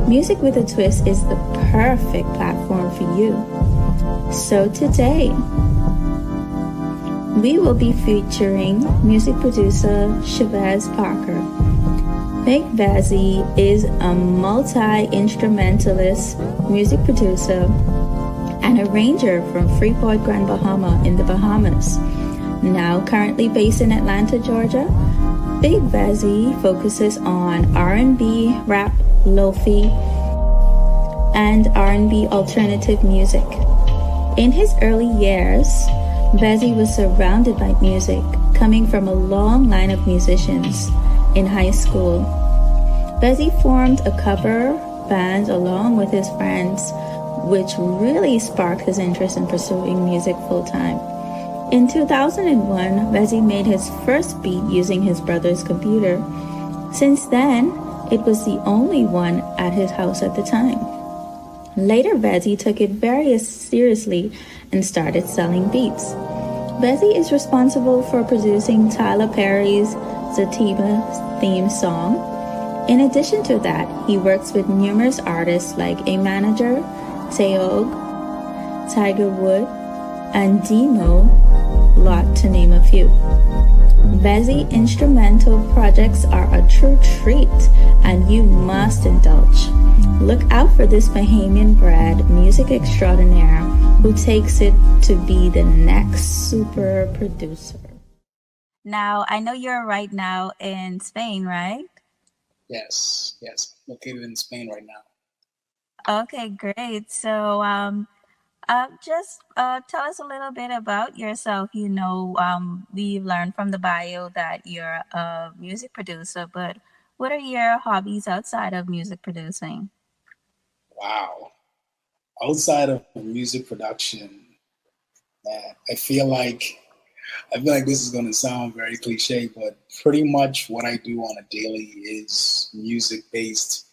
Music with a Twist is the perfect platform for you. So today, we will be featuring music producer Shavaz Parker. Big Vezy is a multi-instrumentalist music producer and arranger from Freeport, Grand Bahama in the Bahamas. Now currently based in Atlanta, Georgia, Big Vezy focuses on R&B, rap, lo-fi, and R&B alternative music. In his early years, Vezy was surrounded by music, coming from a long line of musicians. In high school, Vezy formed a cover band along with his friends, which really sparked his interest in pursuing music full-time. In 2001, Vezy made his first beat using his brother's computer. Since then, it was the only one at his house at the time. Later, Vezy took it very seriously and started selling beats. Vezy is responsible for producing Tyler Perry's Zativa theme song. In addition to that, he works with numerous artists like A Manager, Teog, Tiger Wood, and Demo Lot, to name a few. Vezy instrumental projects are a true treat, and you must indulge. Look out for this Bahamian bred music extraordinaire who takes it to be the next super producer. Now, I know you're right now in Spain, right? Yes, located in Spain right now. Okay, great. So, just tell us a little bit about yourself. We've learned from the bio that you're a music producer, but what are your hobbies outside of music producing? Wow. Outside of music production, man, I feel like this is going to sound very cliche, but pretty much what I do on a daily is music based.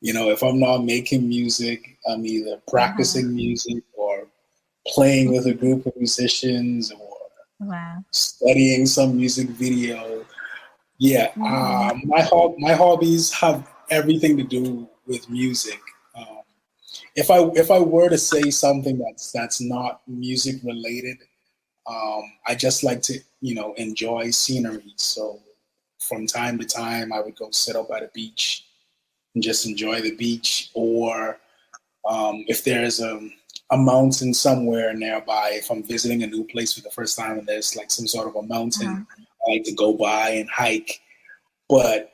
If I'm not making music, I'm either Uh-huh. practicing music or playing with a group of musicians or Wow. studying some music video. Yeah, Mm-hmm. my hobbies have everything to do with music. Um, if I were to say something that's not music related, I just like to enjoy scenery. So from time to time, I would go sit up at a beach and just enjoy the beach, or if there's a mountain somewhere nearby, if I'm visiting a new place for the first time and there's like some sort of a mountain, Uh-huh. I like to go by and hike. But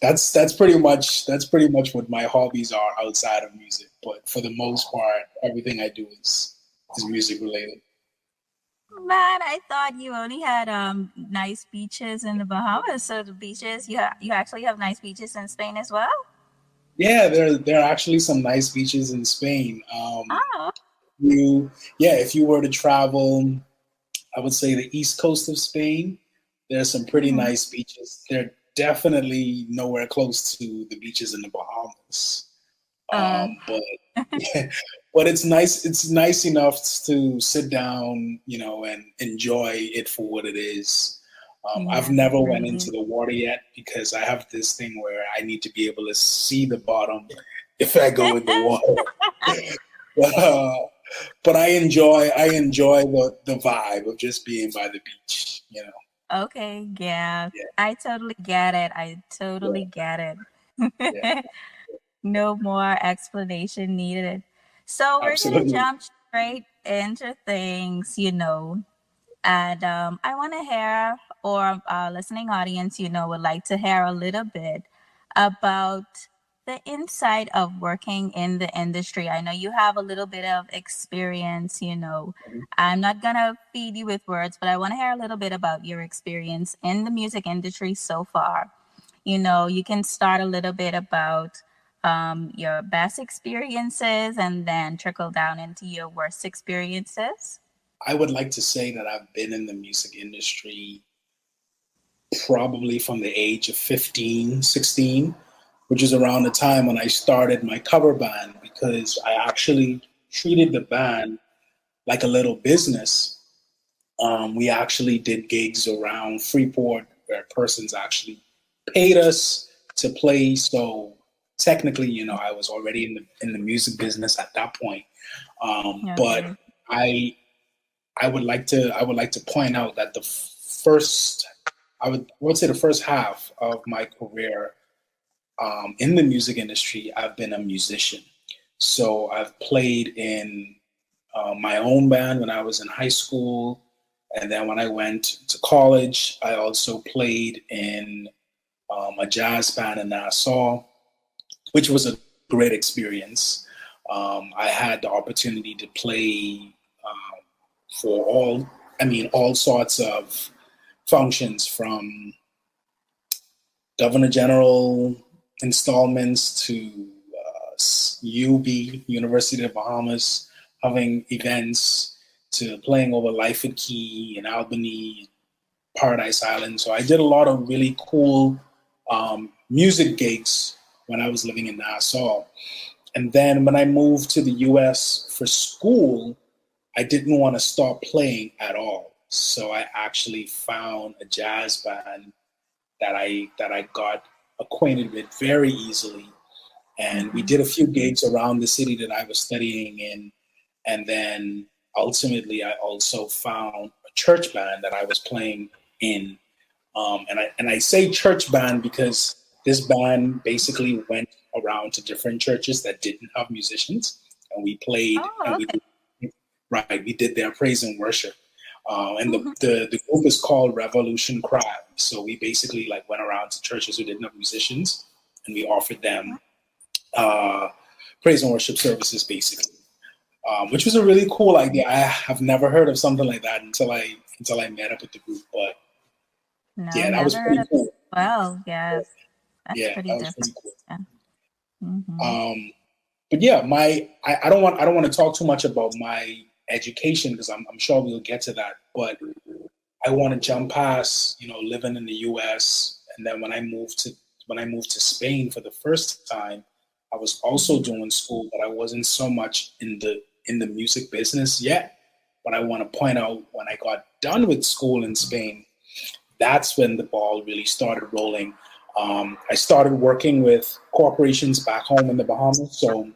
that's pretty much what my hobbies are outside of music. But for the most part, everything I do is music related. Man, I thought you only had nice beaches in the Bahamas. So the beaches you actually have nice beaches in Spain as well? Yeah, there are actually some nice beaches in Spain. Oh. You yeah, if you were to travel, I would say the east coast of Spain, there's some pretty Mm-hmm. nice beaches. They're definitely nowhere close to the beaches in the Bahamas. Uh, But but it's nice. It's nice enough to sit down, and enjoy it for what it is. I've yeah, never went into really. the water yet because I have this thing where I need to be able to see the bottom if I go in the water. But, but I enjoy the vibe of just being by the beach. Okay, yeah. Yeah, I totally get it. I totally yeah, get yeah. it. No more explanation needed. So we're gonna Absolutely. jump straight into things. And I want to hear, or our listening audience, would like to hear a little bit about the inside of working in the industry. I know you have a little bit of experience. I'm not going to feed you with words, but I want to hear a little bit about your experience in the music industry so far. You can start a little bit about your best experiences and then trickle down into your worst experiences. I would like to say that I've been in the music industry probably from the age of 15, 16, which is around the time when I started my cover band because I actually treated the band like a little business. We actually did gigs around Freeport where persons actually paid us to play. So technically, I was already in the music business at that point. But Okay. I would like to point out that the first I would say the first half of my career in the music industry, I've been a musician. So I've played in my own band when I was in high school, and then when I went to college, I also played in a jazz band in Nassau, which was a great experience. I had the opportunity to play for all sorts of functions, from Governor General installments to UB, University of the Bahamas, having events, to playing over Lyford Key in Albany, Paradise Island. So I did a lot of really cool music gigs when I was living in Nassau. And then when I moved to the US for school, I didn't want to stop playing at all. So I actually found a jazz band that I got acquainted with very easily. And we Mm-hmm. did a few gigs around the city that I was studying in. And then ultimately, I also found a church band that I was playing in. And I say church band because this band basically went around to different churches that didn't have musicians, and we played, Oh, and okay. we did their praise and worship. And Mm-hmm. the group is called Revolution Cry. So we basically like went around to churches who didn't have musicians, and we offered them uh, praise and worship services, basically, which was a really cool idea. I have never heard of something like that until I met up with the group. But No, yeah, that was never heard pretty of it. cool. Well, yes, that's Yeah, pretty that was different. pretty cool. Yeah. Mm-hmm. But yeah, I don't want to talk too much about my education because I'm sure we'll get to that. But I want to jump past, living in the U.S. and then when I moved to Spain for the first time, I was also Mm-hmm. doing school, but I wasn't so much in the music business yet. But I want to point out, when I got done with school in Spain, that's when the ball really started rolling. I started working with corporations back home in the Bahamas, so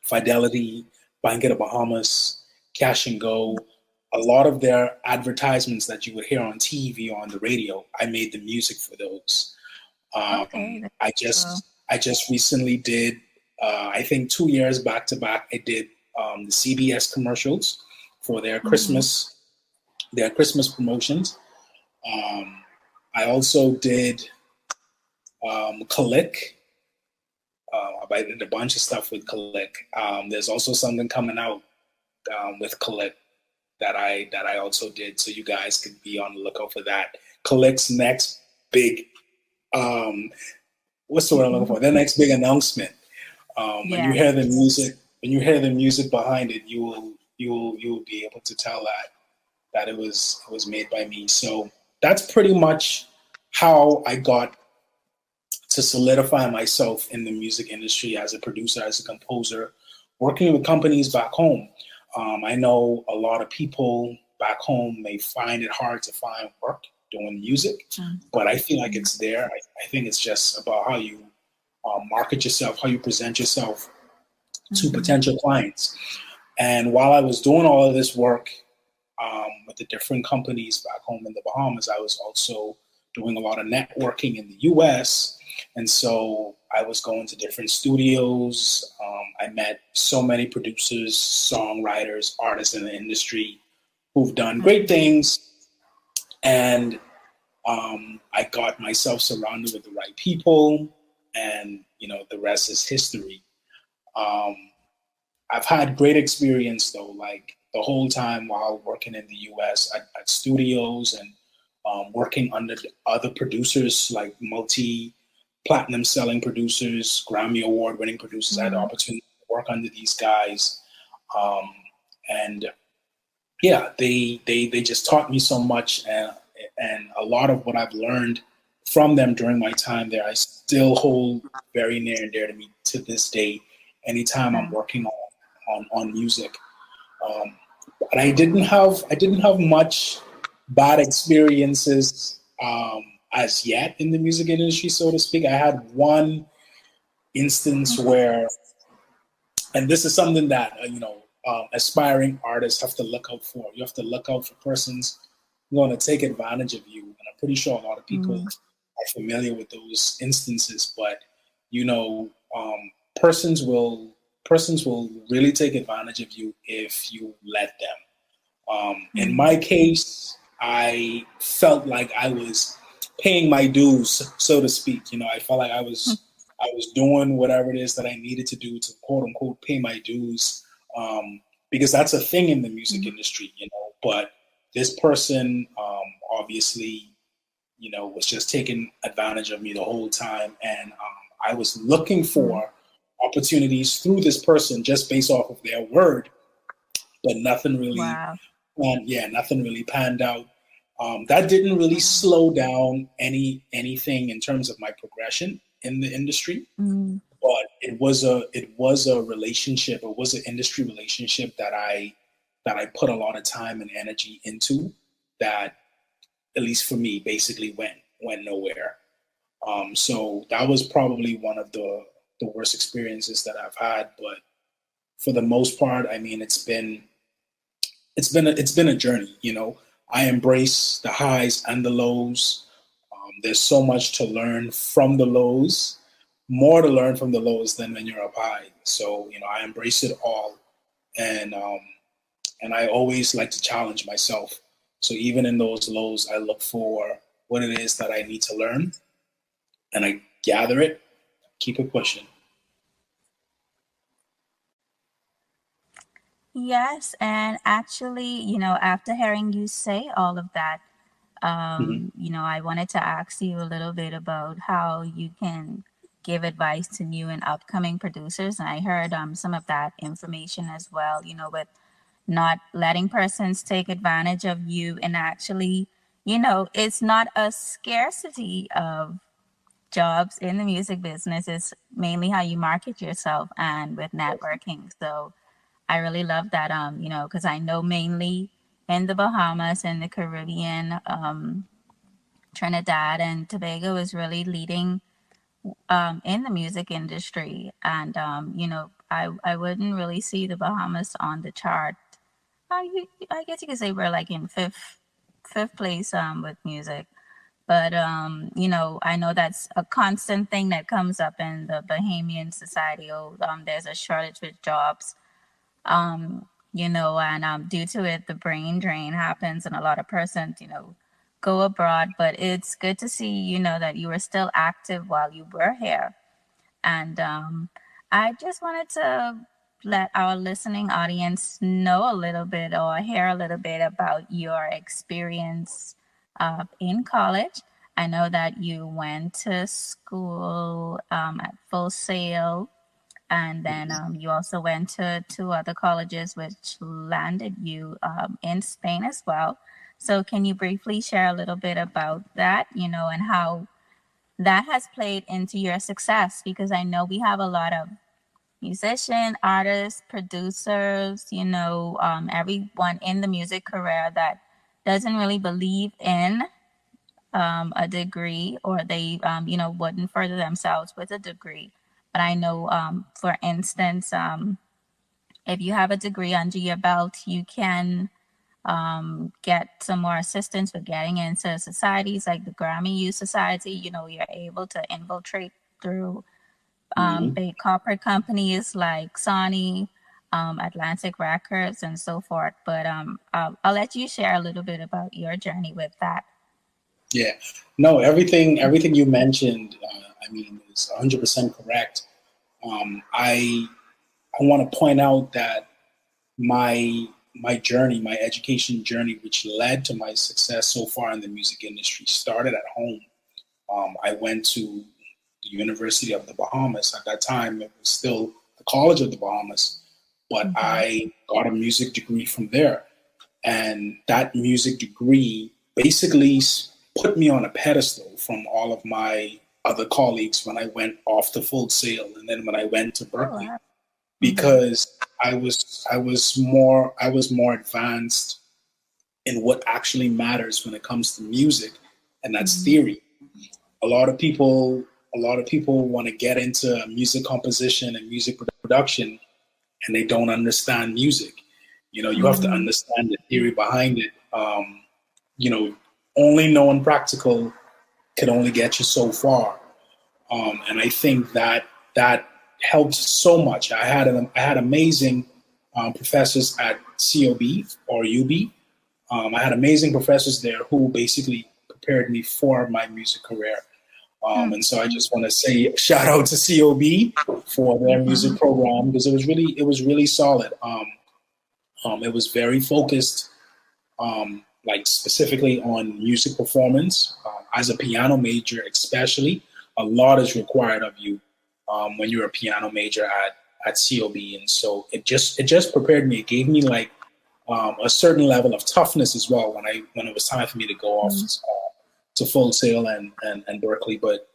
Fidelity, Bank of the Bahamas, Cash and Go. A lot of their advertisements that you would hear on TV or on the radio, I made the music for those. Okay, that's I cool. just recently did, I think 2 years back to back, I did the CBS commercials for Mm-hmm. their Christmas promotions. Um, I also did Click. I did a bunch of stuff with Click. There's also something coming out with Click that I also did, so you guys could be on the lookout for that. Click's next big um, what's the word I'm looking for? Their next big announcement. When you Yes. hear the music, behind it, you will be able to tell that it was made by me. So that's pretty much how I got to solidify myself in the music industry as a producer, as a composer, working with companies back home. I know a lot of people back home may find it hard to find work doing music, but I feel like Mm-hmm. it's there. I think it's just about how you market yourself, how you present yourself to Mm-hmm. potential clients. And while I was doing all of this work with the different companies back home in the Bahamas, I was also doing a lot of networking in the US. And so I was going to different studios. I met so many producers, songwriters, artists in the industry who've done great Mm-hmm. things. And I got myself surrounded with the right people. And, the rest is history. Um, I've had great experience though, like the whole time while working in the US at studios and working under other producers, like multi platinum selling producers, Grammy award winning producers. I had the Mm-hmm. opportunity to work under these guys. Um, and yeah, they just taught me so much, and a lot of what I've learned from them during my time there, I still hold very near and dear to me to this day. Anytime I'm Right. working on music, um, but I didn't have much bad experiences as yet in the music industry, so to speak. I had one instance Mhm. where, and this is something that aspiring artists have to look out for. You have to look out for persons who want to take advantage of you, and I'm pretty sure a lot of people Mm. are familiar with those instances. But you know, persons will really take advantage of you if you let them. In Mm. my case, I felt like I was paying my dues, so to speak. I felt like I was doing whatever it is that I needed to do to quote unquote pay my dues, because that's a thing in the music Mm. industry. But this person obviously, was just taking advantage of me the whole time, and I was looking Mm. for opportunities through this person just based off of their word, but nothing really Wow. and yeah, nothing really panned out. That didn't really Wow. slow down anything in terms of my progression in the industry, Mm. but it was a relationship. It was an industry relationship that I put a lot of time and energy into. That, at least for me, basically went nowhere. So that was probably one of the worst experiences that I've had. But for the most part, I mean, it's been a journey. I embrace the highs and the lows. There's so much to learn from the lows, more to learn from the lows than when you're up high. So I embrace it all, and I always like to challenge myself. So even in those lows, I look for what it is that I need to learn, and I gather it, keep it pushing. Yes, and actually, after hearing you say all of that, Hmm. I wanted to ask you a little bit about how you can give advice to new and upcoming producers. And I heard some of that information as well, with not letting persons take advantage of you. And actually, it's not a scarcity of jobs in the music business, it's mainly how you market yourself and with networking. So I really love that, because I know mainly in the Bahamas and the Caribbean, Trinidad and Tobago is really leading in the music industry. And, I wouldn't really see the Bahamas on the chart. I guess you could say we're like in fifth place with music. But, I know that's a constant thing that comes up in the Bahamian society. Oh, there's a shortage with jobs, and due to it, the brain drain happens, and a lot of persons, go abroad. But it's good to see, that you were still active while you were here. And I just wanted to let our listening audience know a little bit or hear a little bit about your experience in college. I know that you went to school at Full Sail, and then you also went to two other colleges, which landed you in Spain as well. So, can you briefly share a little bit about that, and how that has played into your success? Because I know we have a lot of musician, artists, producers, everyone in the music career that doesn't really believe in a degree, or they, wouldn't further themselves with a degree. But I know, for instance, if you have a degree under your belt, you can get some more assistance with getting into societies like the Grammy Youth Society. You're able to infiltrate through Hmm. big corporate companies like Sony, Atlantic Records, and so forth. But I'll let you share a little bit about your journey with that. Yeah, no, everything you mentioned, I mean, is 100% correct. I want to point out that my journey, my education journey, which led to my success so far in the music industry, started at home. I went to the University of the Bahamas. At that time, it was still the College of the Bahamas, but Mm-hmm. I got a music degree from there. And that music degree basically put me on a pedestal from all of my other colleagues when I went off to Full Sail and then when I went to Oh, Berkeley, wow. Mm-hmm. because I was more advanced in what actually matters when it comes to music, and that's Mm-hmm. theory. A lot of people a lot of people want to get into music composition and music production, and they don't understand music. You know, you have to Mm-hmm. understand the theory behind it. You know, only knowing practical could only get you so far. And I think that that helped so much. I had amazing professors at COB or UB. I had amazing professors there who basically prepared me for my music career. And so I just want to say shout out to COB for their Mm-hmm. music program because it was really solid. It was very focused, like specifically on music performance. As a piano major, especially, a lot is required of you when you're a piano major at COB, and so it just prepared me. It gave me like a certain level of toughness as well when it was time for me to go off to Full Sail and Berkeley. But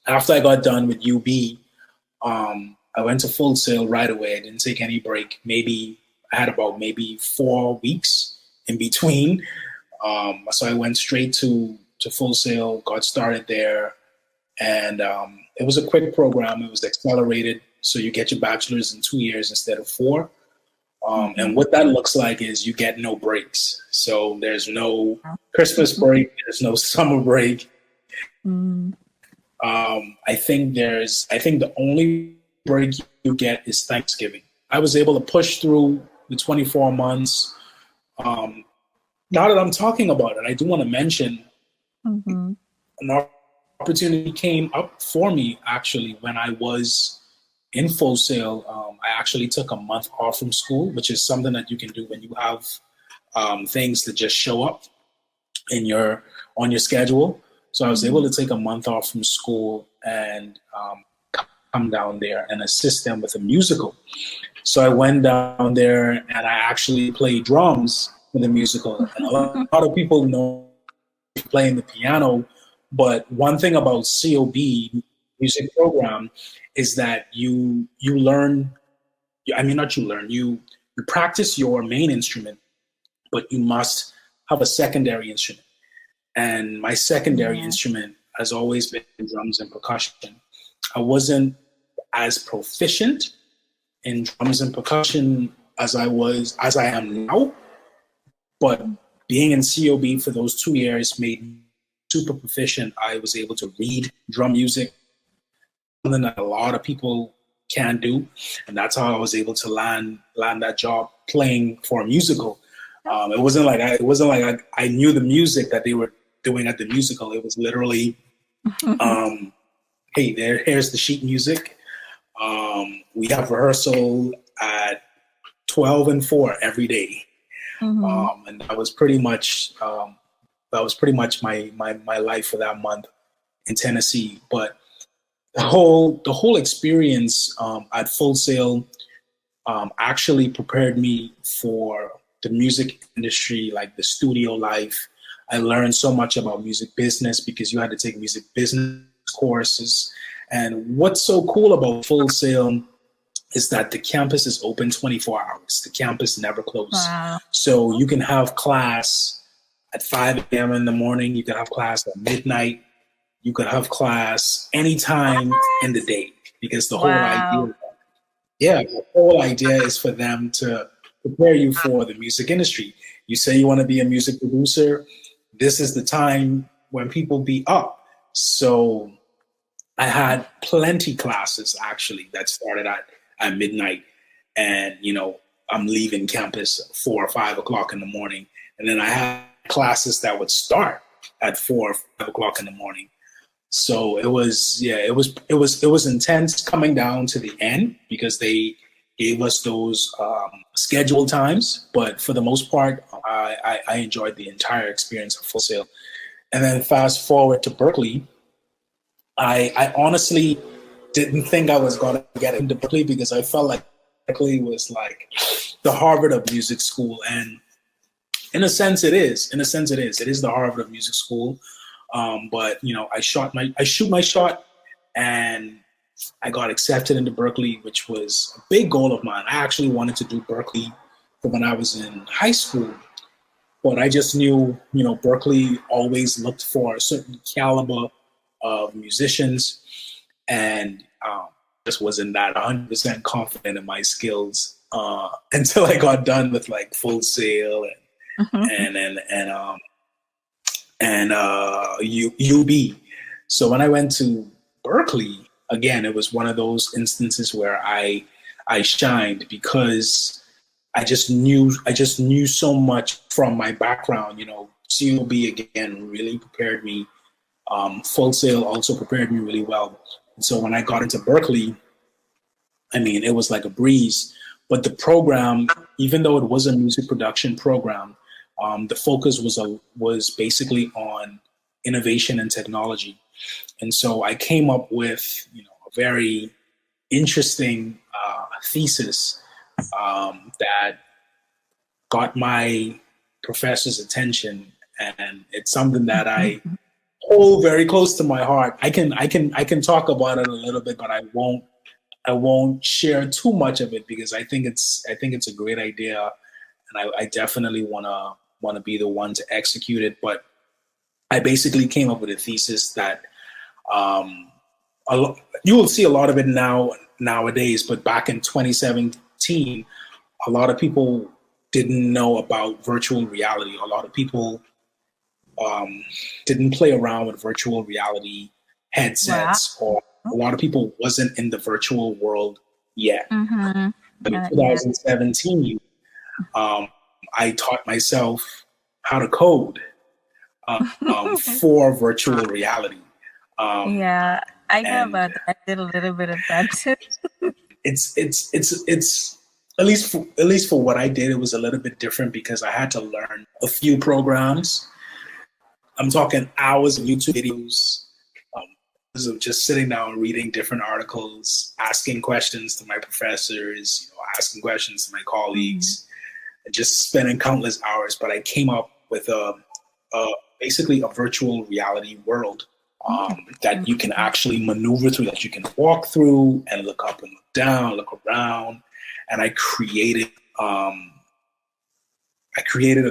after I got done with UB, I went to Full Sail right away. I didn't take any break. Maybe I had about maybe 4 weeks in between. So I went straight to Full Sail, got started there, and it was a quick program. It was accelerated, so you get your bachelor's in 2 years instead of 4. And what that looks like is you get no breaks. So there's no Christmas break, there's no summer break. Mm-hmm. I think the only break you get is Thanksgiving. I was able to push through the 24 months. Now that I'm talking about it, I do want to mention Mm-hmm. an opportunity came up for me actually when I was in Full Sail. I actually took a month off from school, which is something that you can do when you have things that just show up on your schedule. So I was able to take a month off from school and come down there and assist them with a musical. So I went down there and I actually played drums for the musical. And a lot of people know playing the piano, but one thing about COB music program is that you learn. I mean, not you learn. You practice your main instrument, but you must have a secondary instrument. And my secondary instrument has always been drums and percussion. I wasn't as proficient in drums and percussion as I am now, but being in COB for those 2 years made me super proficient. I was able to read drum music, something that a lot of people can do, and that's how I was able to land that job playing for a musical. It wasn't like I knew the music that they were doing at the musical. It was literally, hey, here's the sheet music. We have rehearsal at 12 and 4 every day. And that was pretty much my life for that month in Tennessee. But the whole experience at Full Sail actually prepared me for the music industry, like the studio life. I learned so much about music business because you had to take music business courses. And what's so cool about Full Sail is that the campus is open 24 hours. The campus never closes. Wow. So you can have class at 5 a.m. in the morning. You can have class at midnight. You could have class anytime in the day because the whole idea is for them to prepare you for the music industry. You say you want to be a music producer. This is the time when people be up. So I had plenty classes actually that started at midnight, and I'm leaving campus at 4 or 5 o'clock in the morning, and then I had classes that would start at 4 or 5 o'clock in the morning. So it was intense coming down to the end because they gave us those scheduled times, but for the most part, I enjoyed the entire experience of Full Sail. And then fast forward to Berkeley, I honestly didn't think I was going to get into Berkeley because I felt like Berkeley was like the Harvard of music school, and in a sense, it is. It is the Harvard of music school. But I shoot my shot, and I got accepted into Berkeley, which was a big goal of mine. I actually wanted to do Berkeley from when I was in high school, but I just knew, Berkeley always looked for a certain caliber of musicians. and just wasn't that 100% confident in my skills until I got done with like Full Sail and UB. So when I went to Berkeley, again, it was one of those instances where I shined because I just knew so much from my background. You know, COB again really prepared me. Full Sail also prepared me really well. And so when I got into Berkeley, I mean, it was like a breeze. But the program, even though it was a music production program, the focus was basically on innovation and technology. And so I came up with, you know, a very interesting thesis that got my professor's attention, and it's something that I hold very close to my heart. I can talk about it a little bit, but I won't share too much of it because I think it's a great idea, and I definitely wanna be the one to execute it. But I basically came up with a thesis that you will see a lot of it nowadays, but back in 2017, a lot of people didn't know about virtual reality. A lot of people didn't play around with virtual reality headsets, or a lot of people wasn't in the virtual world yet. But in 2017, I taught myself how to code for virtual reality. I know about that. I did a little bit of that too. It's at least for what I did, it was a little bit different because I had to learn a few programs. I'm talking hours of YouTube videos, of just sitting down and reading different articles, asking questions to my professors, you know, asking questions to my colleagues, and just spending countless hours. But I came up with basically a virtual reality world that you can actually maneuver through, that you can walk through and look up and look down, look around. And I created a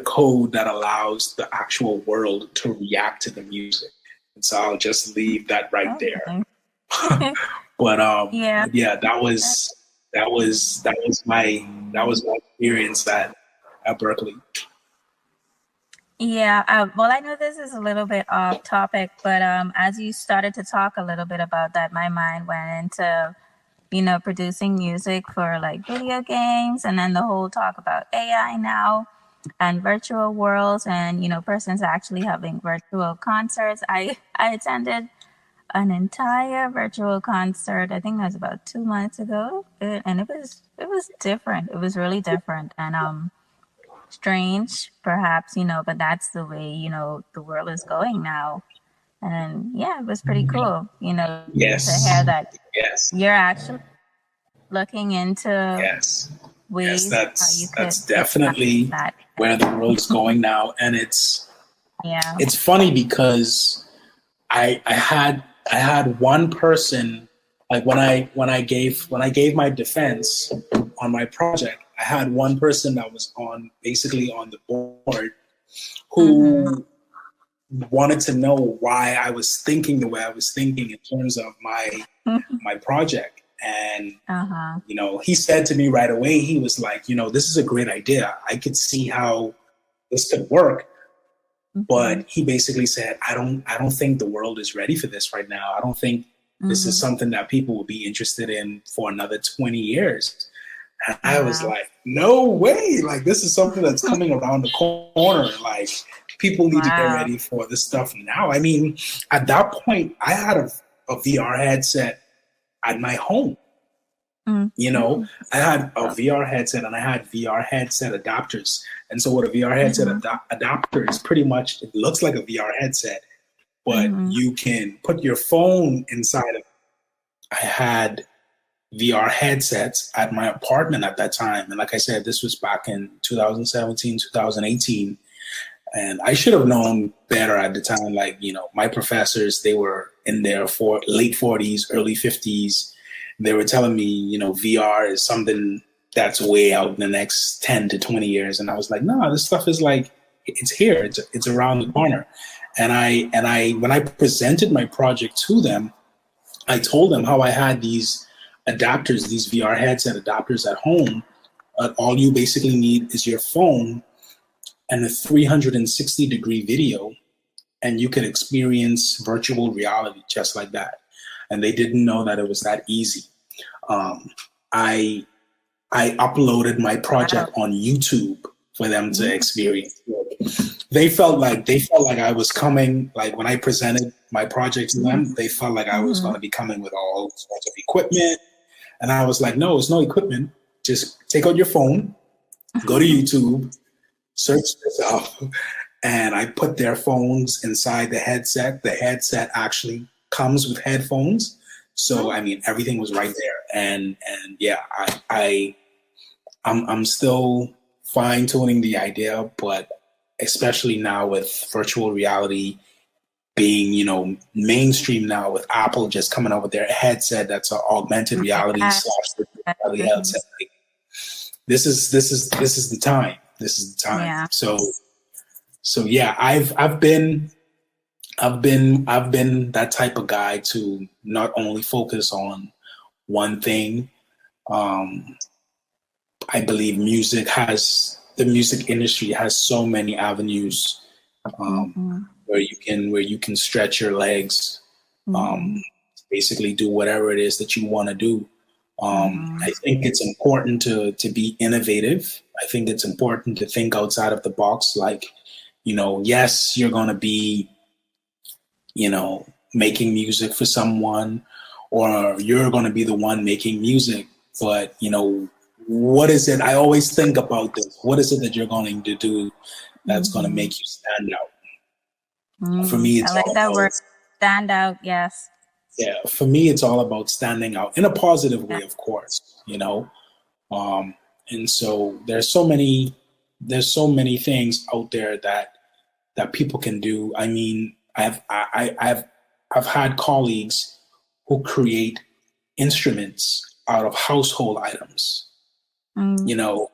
code that allows the actual world to react to the music. And so I'll just leave that right there. But that was my experience at Berkeley. Well, I know this is a little bit off topic, but as you started to talk a little bit about that, my mind went into, you know, producing music for like video games, and then the whole talk about AI now and virtual worlds, and, you know, persons actually having virtual concerts. I attended an entire virtual concert. I think that was about 2 months ago, and it was different. It was really different, and strange, perhaps, you know, but that's the way, you know, the world is going now. And it was pretty cool, you know, to hear that you're actually looking into ways how you could. That's definitely where the world's going now. And it's funny because I had one person, like when I gave my defense on my project, I had one person that was basically on the board who wanted to know why I was thinking the way I was thinking in terms of my project. And, you know, he said to me right away, he was like, you know, this is a great idea. I could see how this could work. But he basically said, I don't think the world is ready for this right now. I don't think this is something that people will be interested in for another 20 years. And I was like, no way. Like, this is something that's coming around the corner. Like, people need to get ready for this stuff now. I mean, at that point, I had a VR headset at my home. You know, I had a VR headset and I had VR headset adapters. And so what a VR headset adapter is, pretty much, it looks like a VR headset, but you can put your phone inside of it. I had VR headsets at my apartment at that time. And like I said, this was back in 2017, 2018. And I should have known better at the time. Like, you know, my professors, they were in their late 40s, early 50s. They were telling me, you know, VR is something that's way out in the next 10 to 20 years. And I was like, no, this stuff is like, it's here. It's around the corner. And I when I presented my project to them, I told them how I had these adapters, these VR headset adapters at home. All you basically need is your phone and a 360-degree video, and you could experience virtual reality just like that. And they didn't know that it was that easy. Um, I I uploaded my Wow. project on YouTube for them to Mm-hmm. experience. They felt like I was coming. Like when I presented my project to them, they felt like I was Mm-hmm. going to be coming with all sorts of equipment, and I was like, no, it's no equipment. Just take out your phone, go to YouTube, search this up, and I put their phones inside the headset. The headset actually comes with headphones, so I mean everything was right there. And yeah, I'm still fine tuning the idea, but especially now with virtual reality being, mainstream now, with Apple just coming out with their headset that's an augmented reality Yeah, slash virtual reality exactly. headset. Like, this is the time. This is the time. Yeah. So yeah, I've been that type of guy to not only focus on one thing. Um, I believe the music industry has so many avenues, Mm-hmm. where you can stretch your legs, Mm-hmm. um, basically do whatever it is that you want to do. Mm-hmm. I think it's important to be innovative. I think it's important to think outside of the box. Like, yes, you're gonna be, making music for someone, or you're gonna be the one making music. But what is it? I always think about this. What is it that you're going to do that's going to Mm-hmm. make you stand out? For Mm. me, I it's like all that about word. Stand out. Yes. yeah. For me, it's all about standing out in a positive Yeah. way, of course. Um, and so there's so many things out there that people can do. I mean, I've had colleagues who create instruments out of household items. Mm. You know,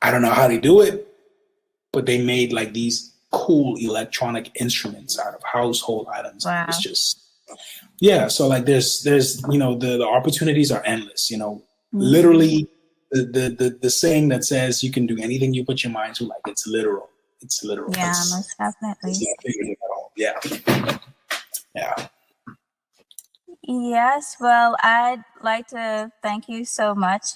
I don't know how they do it, but they made like these cool electronic instruments out of household items, and it was Wow. just yeah. So like there's the opportunities are endless. Mm-hmm. Literally the saying that says you can do anything you put your mind to, like it's literal. It's literal. Yeah, It's most it's definitely. not figurative at all. Yeah, yeah. Yes, well, I'd like to thank you so much,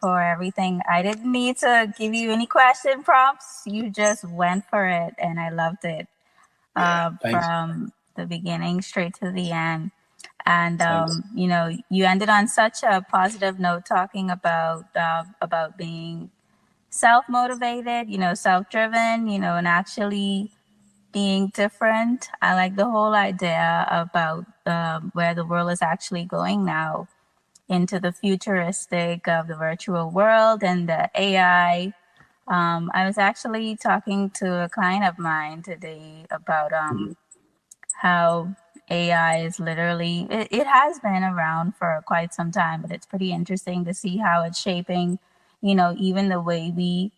for everything. I didn't need to give you any question prompts. You just went for it, and I loved it. Yeah. Thanks. From the beginning straight to the end. And Thanks. you ended on such a positive note, talking about being self motivated, self driven, and actually being different. I like the whole idea about where the world is actually going now, into the futuristic of the virtual world and the AI. I was actually talking to a client of mine today about Mhm. how AI is literally, it has been around for quite some time, but it's pretty interesting to see how it's shaping, even the way we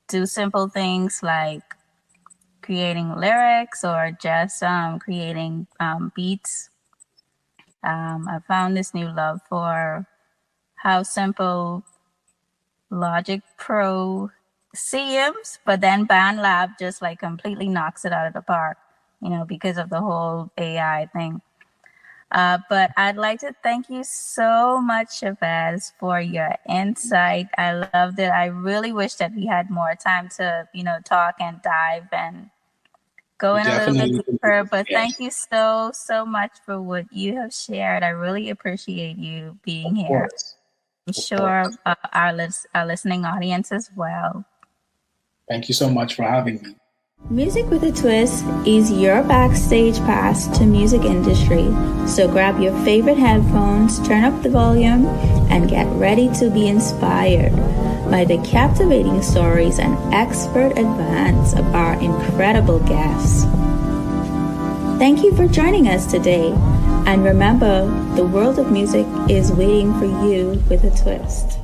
do simple things like creating lyrics or just creating beats. I found this new love for how simple Logic Pro seems, but then BandLab just like completely knocks it out of the park, because of the whole AI thing. But I'd like to thank you so much, Chavez, for your insight. I loved it. I really wish that we had more time to, talk and dive and go We in a little bit definitely can do deeper. this. But Yes, thank you so, so much for what you have shared. I really appreciate you being of here. course, I'm of sure course. our listening audience as well. Thank you so much for having me. Music with a Twist is your backstage pass to music industry. So grab your favorite headphones, turn up the volume, and get ready to be inspired by the captivating stories and expert advice of our incredible guests. Thank you for joining us today. And remember, the world of music is waiting for you with a twist.